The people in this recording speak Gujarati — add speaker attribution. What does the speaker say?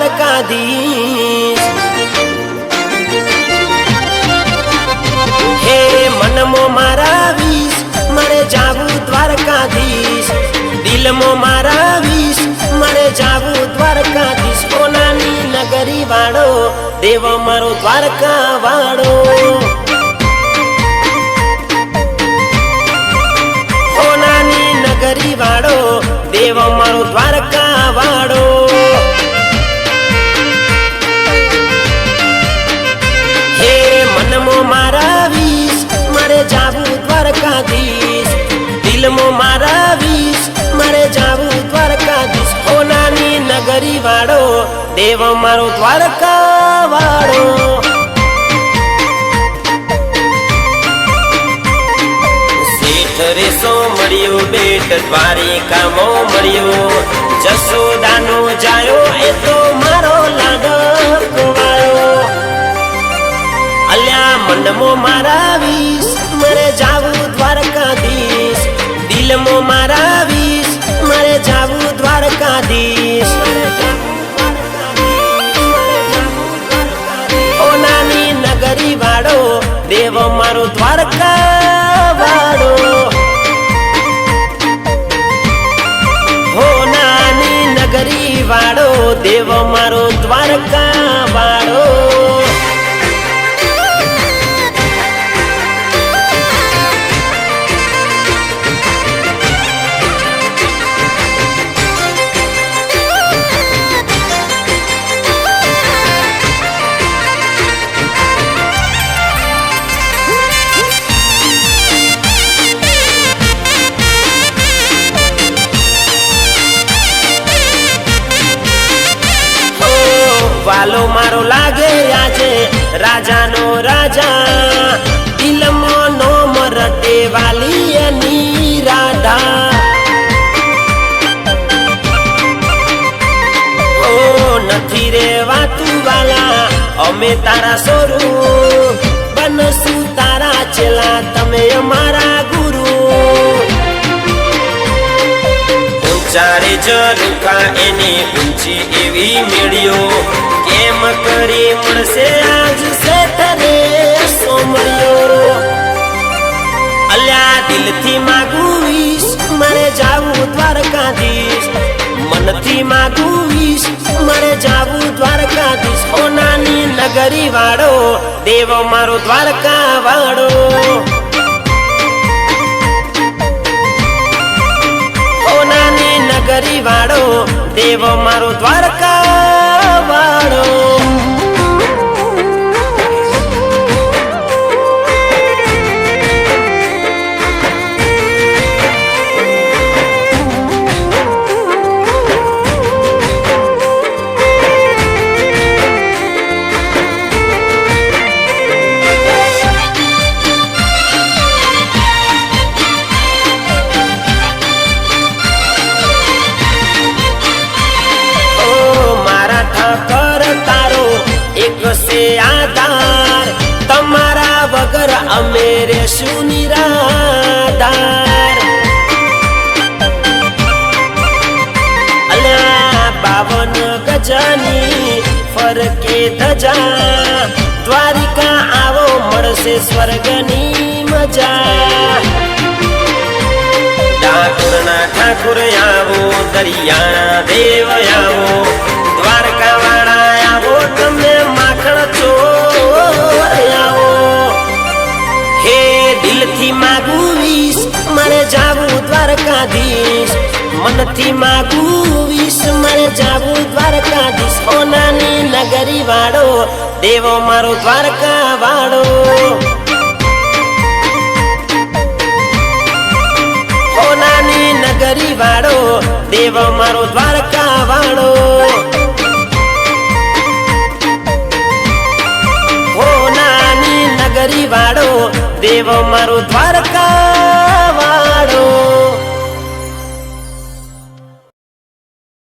Speaker 1: દ્વારકાધીશ। હે મનમો મારા વીસ મારે જાવું દ્વારકાધીશ। દિલમો મારા વીસ મારે જાવું દ્વારકાધીશ। કોનાની નગરી વાળો દેવ મારો દ્વારકા વાળો। કોનાની નગરી વાળો દેવ મારો દ્વારકા વાળો। હે મનમો મારા વીસ મારે જાવું દ્વારકાધીશ। દિલમો મારા વીસ મારે જાવું દ્વારકાધીશ। કોનાની નગરી વાળો દેવ મારો દ્વારકા વાળો। શેઠ રેસો મળ્યો બેટ દ્વારિકામો મળ્યો। જસોદાનો જાયો એ તો મારો લાડકવાયો। અલ્યા મનમો મારા વીસ મારે જાવું દ્વારકાધીશ। દિલમો મારા વીસ મારે જાવું દ્વારકાધીશ। ઓનાની નગરી વાળો દેવ મારો દ્વારકા વાળો। હોનાની નગરી વાળો દેવ મારો દ્વારકા વાળો। વાલો મારો લાગે આજે રાજાનો રાજા। દિલમો નો મરટે વાલી એની રાધા। ઓ નથી રેવાતું વાલા અમે તારા સોરું। બનશું તારા ચેલા તમે અમારા ગુરુ। ઊંચારે ઝરૂખા એની ઊંચી એવી મેળ્યો। કેમ કરી મળશે આજ શેઠ રે સોમળ્યો। અલ્યા દિલથી માગું વીસ મારે જાવું દ્વારકાધીશ। મનથી માગું વીસ મારે જાવું દ્વારકાધીશ। ઓનાની નગરી વાળો દેવ મારો દ્વારકા વાળો। ઓનાની નગરી વાળો દેવ મારો દ્વારકા વાળો। આધાર તમારા વગર અમે રેશું નિરાધાર। અલ્યા 52 ગજની ફરકે ધજા। દ્વારિકા આવો મળશે સ્વર્ગની મજા। ડાકોરના ઠાકુર આવો દરિયાના દેવ આવો। દ્વારકા વાળા આવો તમે માખણ ચોર આવો। હે દિલથી માગું વીસ મારે જાવું દ્વારકાધીશ। મનથી માગું વીસ મારે જાવું દ્વારકાધીશ। ઓનાની નગરી વાળો દેવ મારો દ્વારકા વાળો। ઓનાની નગરી વાળો દેવ મારો દ્વારકા વાળો। ઓનાની નગરી વાળો દેવ મારો દ્વારકા